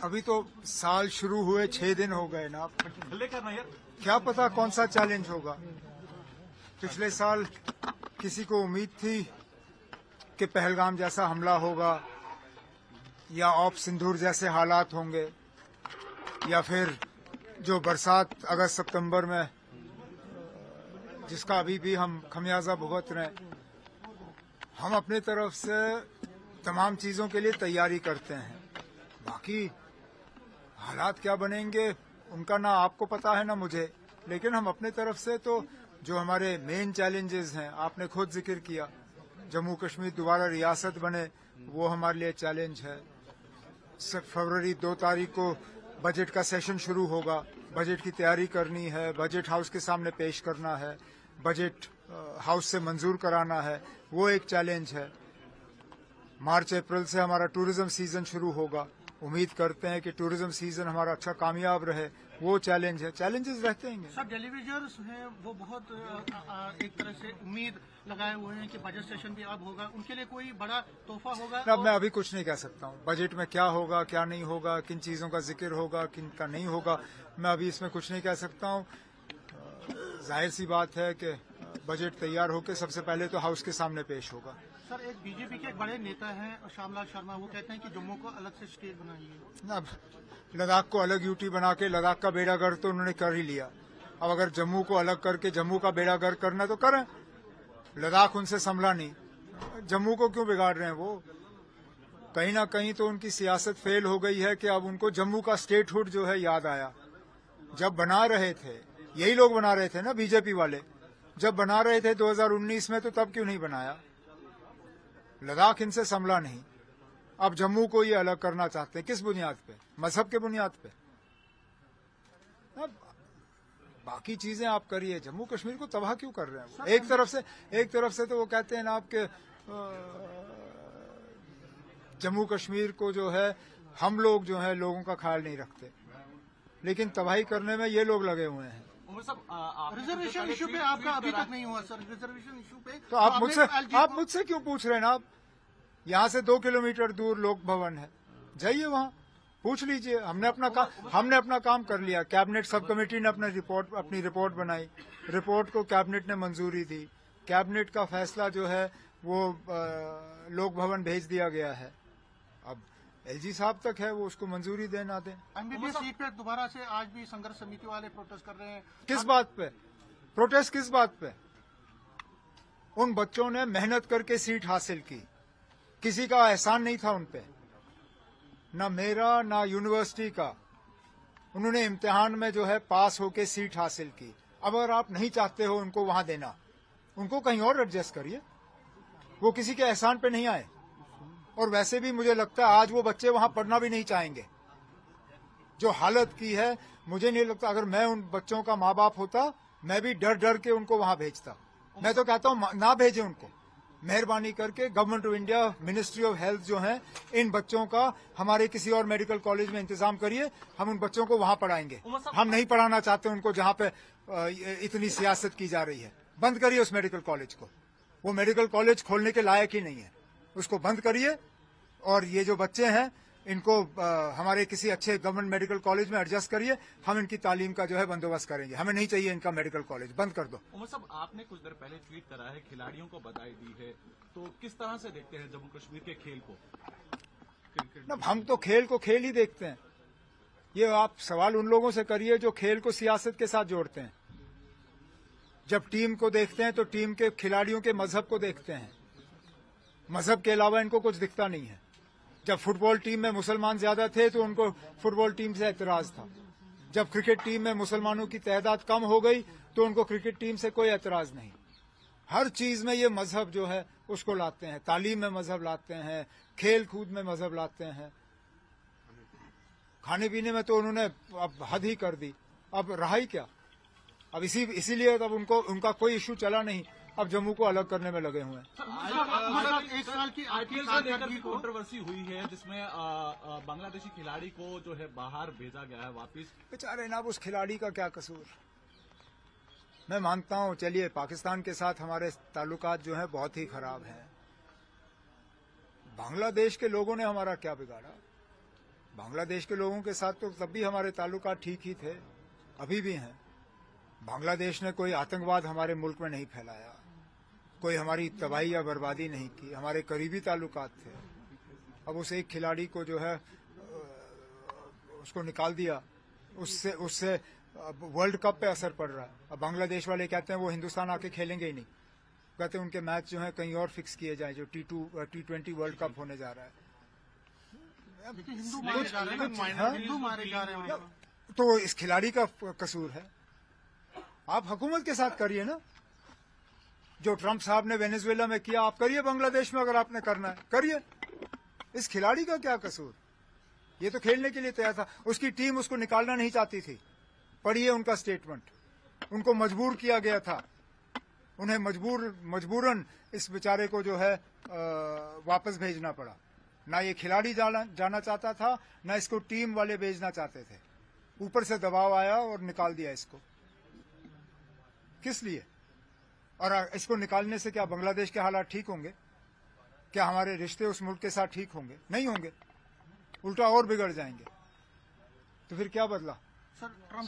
अभी तो साल शुरू हुए 6 दिन हो गए ना, क्या पता कौन सा चैलेंज होगा। पिछले साल किसी को उम्मीद थी कि पहलगाम जैसा हमला होगा या ऑप सिंदूर जैसे हालात होंगे या फिर जो बरसात अगस्त सितंबर में जिसका अभी भी हम खमियाजा भुगत रहे हैं। हम अपनी तरफ से तमाम चीजों के लिए तैयारी करते हैं। बाकी हालात क्या बनेंगे उनका ना आपको पता है ना मुझे, लेकिन हम अपने तरफ से तो जो हमारे मेन चैलेंजेस हैं आपने खुद जिक्र किया, जम्मू कश्मीर दोबारा रियासत बने वो हमारे लिए चैलेंज है। फरवरी 2 तारीख को बजट का सेशन शुरू होगा, बजट की तैयारी करनी है, बजट हाउस के सामने पेश करना है, बजट हाउस से मंजूर कराना है, वो एक चैलेंज है। मार्च अप्रैल से हमारा टूरिज्म सीजन शुरू होगा, उम्मीद करते हैं कि टूरिज्म सीजन हमारा अच्छा कामयाब रहे, वो चैलेंज है। चैलेंजेस रहते हैं। सब टेलीविजन्स हैं वो बहुत एक तरह से उम्मीद लगाए हुए हैं कि बजट सेशन भी अब होगा, उनके लिए कोई बड़ा तोहफा होगा। अब मैं अभी कुछ नहीं कह सकता हूँ बजट में क्या होगा क्या नहीं होगा, किन चीजों का जिक्र होगा किन का नहीं होगा, मैं अभी इसमें कुछ नहीं कह सकता हूँ। जाहिर सी बात है कि बजट तैयार होकर सबसे पहले तो हाउस के सामने पेश होगा। सर, एक बीजेपी के एक बड़े नेता हैं श्यामलाल शर्मा, वो कहते हैं कि जम्मू को अलग से स्टेट बनाइए। अब लद्दाख को अलग यूटी बना के लद्दाख का बेड़ा गर्क तो उन्होंने कर ही लिया। अब अगर जम्मू को अलग करके जम्मू का बेड़ा गर्क करना तो करें, लद्दाख उनसे संभला नहीं, जम्मू को क्यों बिगाड़ रहे हैं वो। कहीं ना कहीं तो उनकी सियासत फेल हो गई है कि अब उनको जम्मू का स्टेटहुड जो है याद आया। जब बना रहे थे यही लोग बना रहे थे ना, बीजेपी वाले जब बना रहे थे 2019 में, तो तब क्यों नहीं बनाया। लद्दाख इनसे संभला नहीं, अब जम्मू को ये अलग करना चाहते हैं। किस बुनियाद पे? मजहब के बुनियाद पे। अब बाकी चीजें आप करिए, जम्मू कश्मीर को तबाह क्यों कर रहे हैं वो? एक तरफ से तो वो कहते हैं ना आपके जम्मू कश्मीर को जो है हम लोग जो है लोगों का ख्याल नहीं रखते, लेकिन तबाही करने में ये लोग लगे हुए हैं। रिजर्वेशन इशू पे आपका अभी तक नहीं हुआ सर, रिजर्वेशन इशू पे तो आप मुझसे क्यों पूछ रहे हैं ना। आप यहाँ से 2 किलोमीटर दूर लोक भवन है, जाइए वहाँ पूछ लीजिए। हमने अपना काम कर लिया। कैबिनेट सब कमेटी ने अपनी रिपोर्ट बनाई, रिपोर्ट को कैबिनेट ने मंजूरी दी, कैबिनेट का फैसला जो है वो लोक भवन भेज दिया गया है। अब एलजी साहब तक है, वो उसको मंजूरी दे ना दें। एमबीबीएस सीट पे दोबारा से आज भी संघर्ष समिति वाले प्रोटेस्ट कर रहे हैं। किस बात पे प्रोटेस्ट? किस बात पे? उन बच्चों ने मेहनत करके सीट हासिल की, किसी का एहसान नहीं था उन पे, ना मेरा ना यूनिवर्सिटी का। उन्होंने इम्तिहान में जो है पास होके सीट हासिल की। अब अगर आप नहीं चाहते हो उनको वहां देना, उनको कहीं और एडजस्ट करिए, वो किसी के एहसान पे नहीं आए। और वैसे भी मुझे लगता है आज वो बच्चे वहां पढ़ना भी नहीं चाहेंगे। जो हालत की है, मुझे नहीं लगता, अगर मैं उन बच्चों का माँ बाप होता मैं भी डर डर के उनको वहां भेजता। मैं तो कहता हूं ना भेजे उनको, मेहरबानी करके government of India, ministry of health जो है, इन बच्चों का हमारे किसी और मेडिकल कॉलेज में इंतजाम करिए, हम उन बच्चों को वहां पढ़ाएंगे। हम नहीं पढ़ाना चाहते उनको जहां पे इतनी सियासत की जा रही है। बंद करिए उस मेडिकल कॉलेज को, वो मेडिकल कॉलेज खोलने के लायक ही नहीं है, उसको बंद करिए। और ये जो बच्चे हैं इनको हमारे किसी अच्छे गवर्नमेंट मेडिकल कॉलेज में एडजस्ट करिए, हम इनकी तालीम का जो है बंदोबस्त करेंगे। हमें नहीं चाहिए इनका मेडिकल कॉलेज, बंद कर दो। उमर साहब, आपने कुछ देर पहले ट्वीट करा है, खिलाड़ियों को बधाई दी है, तो किस तरह से देखते हैं जम्मू कश्मीर के खेल को? ना, हम तो खेल को खेल ही देखते हैं। ये आप सवाल उन लोगों से करिए जो खेल को सियासत के साथ जोड़ते हैं। जब टीम को देखते हैं तो टीम के खिलाड़ियों के मजहब को देखते हैं, मजहब के अलावा इनको कुछ दिखता नहीं है। जब फुटबॉल टीम में मुसलमान ज्यादा थे तो उनको फुटबॉल टीम से एतराज था। जब क्रिकेट टीम में मुसलमानों की तादाद कम हो गई तो उनको क्रिकेट टीम से कोई एतराज नहीं। हर चीज में ये मजहब जो है उसको लाते हैं, तालीम में मजहब लाते हैं, खेल कूद में मजहब लाते हैं। खाने पीने में तो उन्होंने अब हद ही कर दी, अब रहा ही क्या। अब इसीलिए तब उनका कोई इश्यू चला नहीं, अब जम्मू को अलग करने में लगे हुए हैं। एक साल की आईपीएल से लेकर भी कंट्रोवर्सी हुई है जिसमें बांग्लादेशी खिलाड़ी को जो है बाहर भेजा गया है वापिस। बेचारे ना, उस खिलाड़ी का क्या कसूर। मैं मानता हूं, चलिए पाकिस्तान के साथ हमारे ताल्लुकात जो है बहुत ही खराब हैं। बांग्लादेश के लोगों ने हमारा क्या बिगाड़ा? बांग्लादेश के लोगों के साथ तो तब भी हमारे ताल्लुकात ठीक ही थे, अभी भी हैं। बांग्लादेश ने कोई आतंकवाद हमारे मुल्क में नहीं फैलाया, कोई हमारी तबाही या बर्बादी नहीं की, हमारे करीबी ताल्लुकात थे। अब उस एक खिलाड़ी को जो है उसको निकाल दिया, उससे वर्ल्ड कप पे असर पड़ रहा है। अब बांग्लादेश वाले कहते हैं वो हिंदुस्तान आके खेलेंगे ही नहीं, कहते हैं उनके मैच जो है कहीं और फिक्स किए जाएं, जो T20 वर्ल्ड कप होने जा रहा है। लेकिन हिंदू मारे जा रहे हैं, हिंदू मारे जा रहे हैं। तो इस खिलाड़ी का कसूर है। आप हुकूमत के साथ करिए ना, जो ट्रंप साहब ने वेनेजुएला में किया आप करिए बांग्लादेश में, अगर आपने करना है करिए। इस खिलाड़ी का क्या कसूर? ये तो खेलने के लिए तैयार था, उसकी टीम उसको निकालना नहीं चाहती थी। पढ़िए उनका स्टेटमेंट, उनको मजबूर किया गया था, उन्हें मजबूरन इस बेचारे को जो है वापस भेजना पड़ा। ना ये खिलाड़ी जाना चाहता था, ना इसको टीम वाले भेजना चाहते थे, ऊपर से दबाव आया और निकाल दिया इसको। किस लिए? और इसको निकालने से क्या बांग्लादेश के हालात ठीक होंगे? क्या हमारे रिश्ते उस मुल्क के साथ ठीक होंगे? नहीं होंगे, उल्टा और बिगड़ जाएंगे। तो फिर क्या बदला? Sir, Trump